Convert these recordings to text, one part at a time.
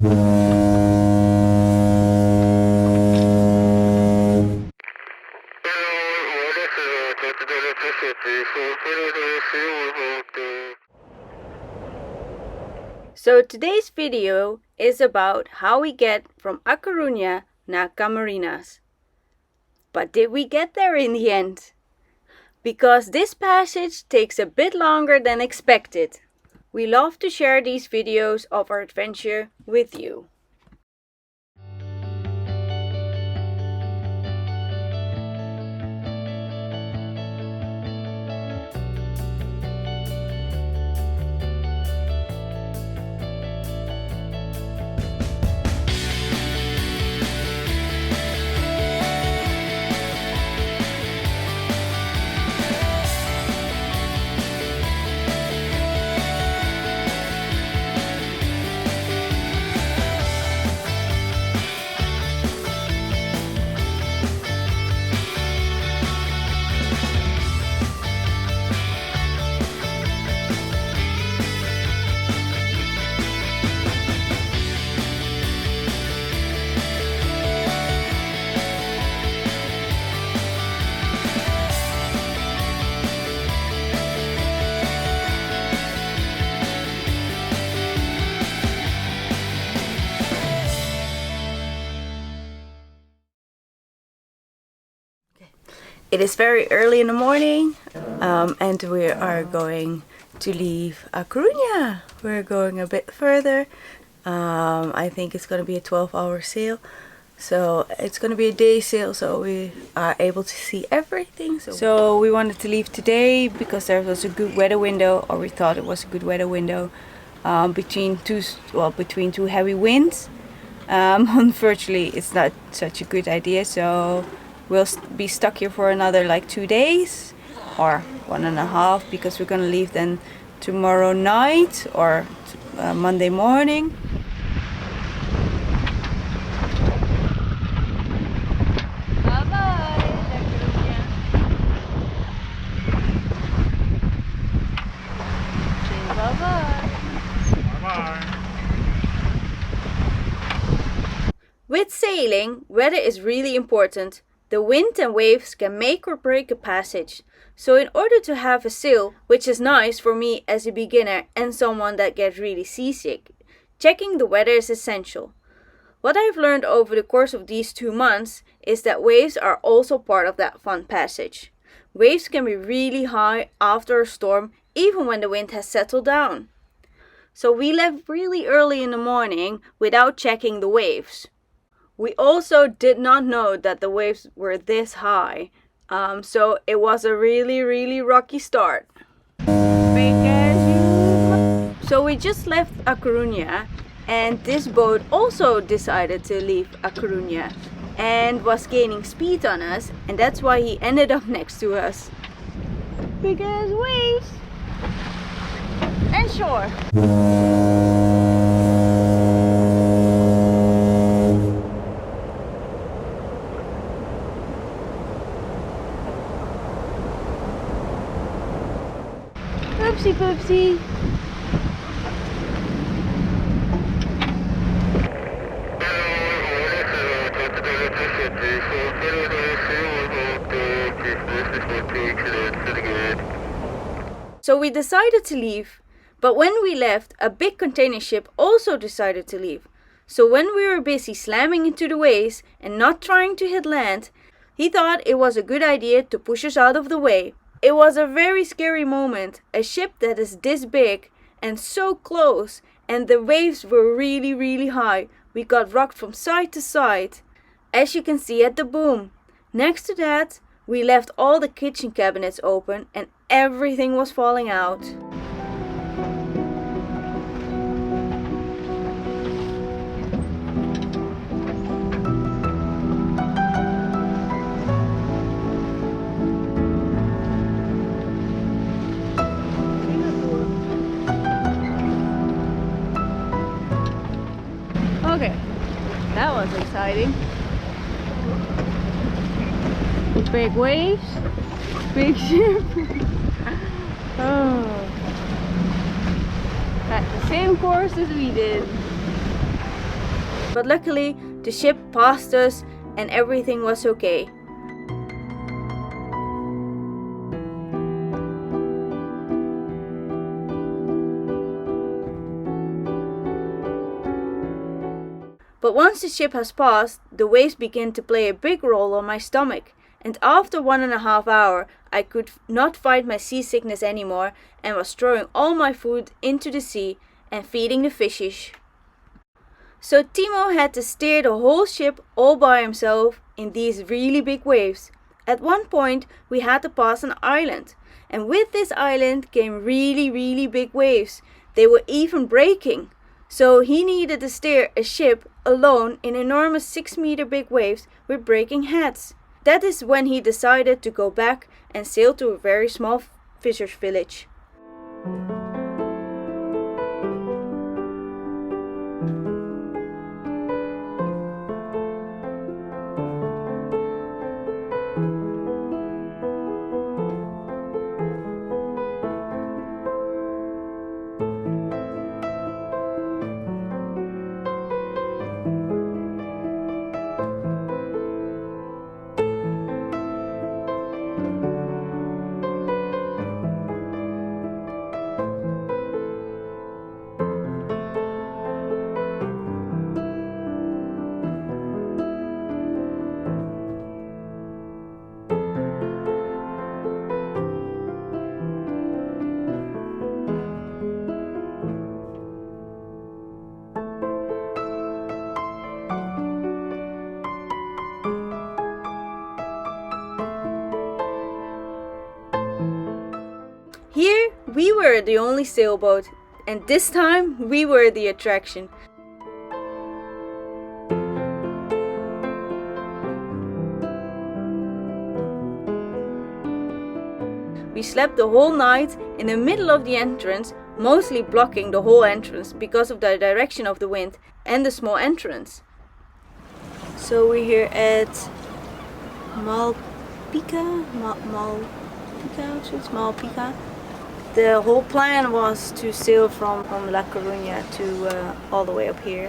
So today's video is about how we get from A Corua na Camarinas. But did we get there in the end? Because this passage takes a bit longer than expected. We love to share these videos of our adventure with you. It is very early in the morning and we are going to leave A Corua. We're going a bit further. I think it's going to be a 12-hour sail. So it's going to be a day sail, so we are able to see everything. So we wanted to leave today because there was a good weather window, or we thought it was a good weather window, between two heavy winds. Unfortunately, it's not such a good idea, so we'll be stuck here for another like 2 days or 1.5, because we're gonna leave then tomorrow night or Monday morning. With sailing, weather is really important. The wind and waves can make or break a passage. So in order to have a sail, which is nice for me as a beginner and someone that gets really seasick, checking the weather is essential. What I've learned over the course of these 2 months is that waves are also part of that fun passage. Waves can be really high after a storm, even when the wind has settled down. So we left really early in the morning without checking the waves. We also did not know that the waves were this high, so it was a really rocky start. So we just left A Corua, and this boat also decided to leave A Corua and was gaining speed on us, and that's why he ended up next to us. Big ass waves and shore. Oopsie poopsie. So we decided to leave, but when we left, a big container ship also decided to leave. So when we were busy slamming into the waves and not trying to hit land, he thought it was a good idea to push us out of the way. It was a very scary moment, a ship that is this big and so close, and the waves were really high. We got rocked from side to side, as you can see at the boom. Next to that, we left all the kitchen cabinets open and everything was falling out. Okay, that was exciting. Big waves, big ship. Oh, at the same course as we did. but luckily the ship passed us and everything was okay. But once the ship has passed, the waves begin to play a big role on my stomach, and after 1.5 hours I could not fight my seasickness anymore and was throwing all my food into the sea and feeding the fishes. So Timo had to steer the whole ship all by himself in these really big waves. At one point we had to pass an island, and with this island came really big waves. They were even breaking. So he needed to steer a ship alone in enormous 6-meter big waves with breaking heads. That is when he decided to go back and sail to a very small fisher's village. Here we were the only sailboat, and this time we were the attraction. We slept the whole night in the middle of the entrance, mostly blocking the whole entrance because of the direction of the wind and the small entrance. So we're here at Malpica, Malpica. The whole plan was to sail from La Coruna to all the way up here.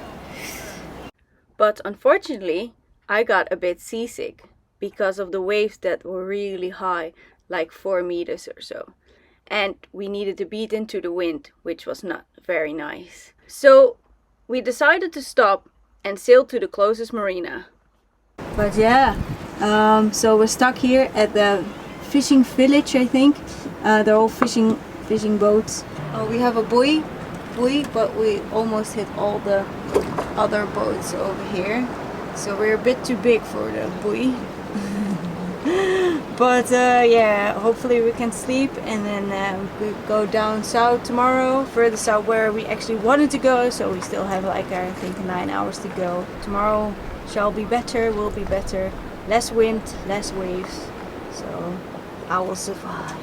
But unfortunately, I got a bit seasick because of the waves that were really high, like 4 meters or so. And we needed to beat into the wind, which was not very nice. So we decided to stop and sail to the closest marina. But yeah, so we're stuck here at the fishing village, I think. They're all fishing boats. We have a buoy, but we almost hit all the other boats over here. So we're a bit too big for the buoy. But yeah, hopefully we can sleep and then we go down south tomorrow, further south where we actually wanted to go. So we still have like I think 9 hours to go. Tomorrow shall be better, will be better. Less wind, less waves. So I will survive.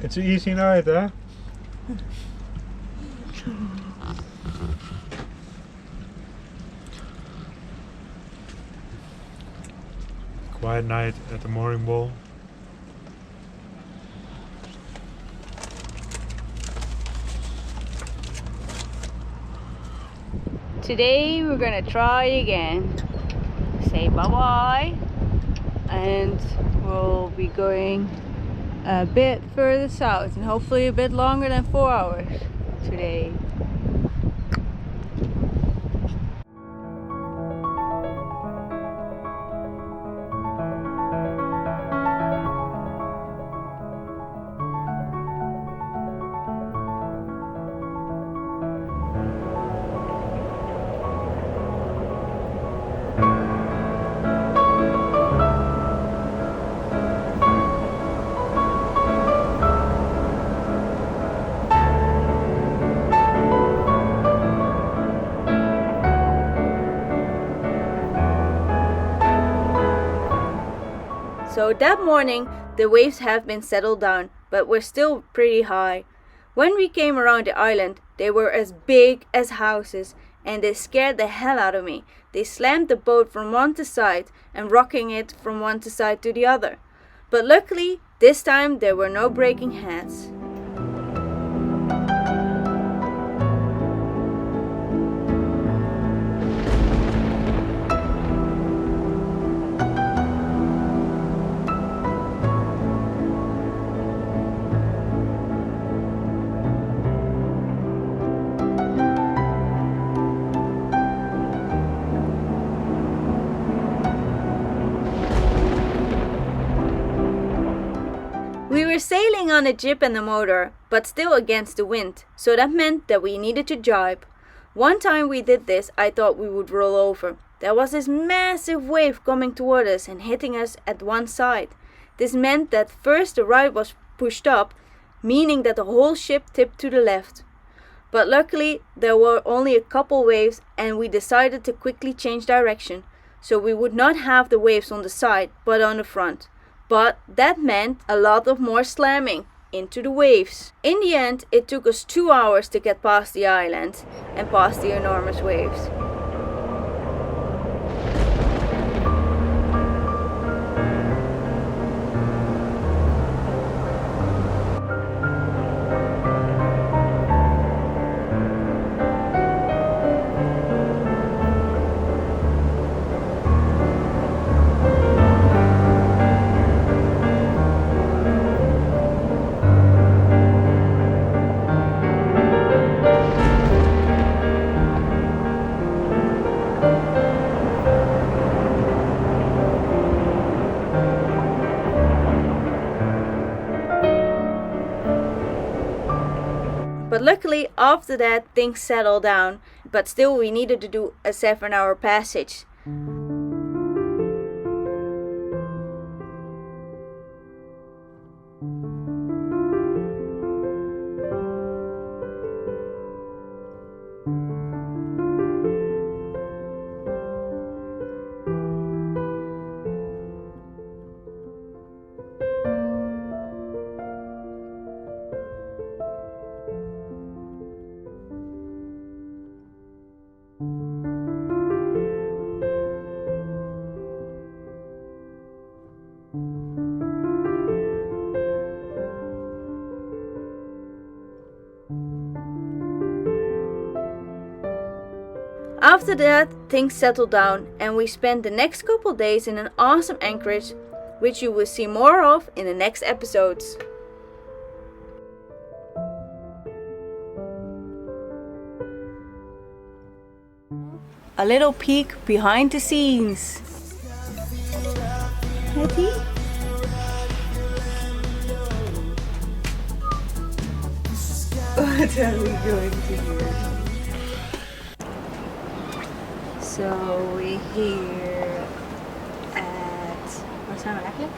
It's an easy night, huh? Quiet night at the mooring wall. Today we're gonna try again. Say bye-bye. And we'll be going a bit further south and hopefully a bit longer than 4 hours today. So that morning the waves have been settled down, but were still pretty high. When we came around the island, they were as big as houses, and they scared the hell out of me. They slammed the boat from one to side and rocking it from one to side to the other. But luckily, this time there were no breaking heads. We were sailing on a jib and a motor, but still against the wind, so that meant that we needed to jibe. One time we did this, I thought we would roll over. There was this massive wave coming toward us and hitting us at one side. This meant that first the ride was pushed up, meaning that the whole ship tipped to the left. But luckily there were only a couple waves and we decided to quickly change direction, so we would not have the waves on the side but on the front. But that meant a lot of more slamming into the waves. In the end, it took us 2 hours to get past the island and past the enormous waves. But luckily after that things settled down, but still we needed to do a 7-hour passage. After that, things settled down and we spent the next couple days in an awesome anchorage, which you will see more of in the next episodes. A little peek behind the scenes. Ready? What are we going to do? So we're here at... Waar zijn we eigenlijk?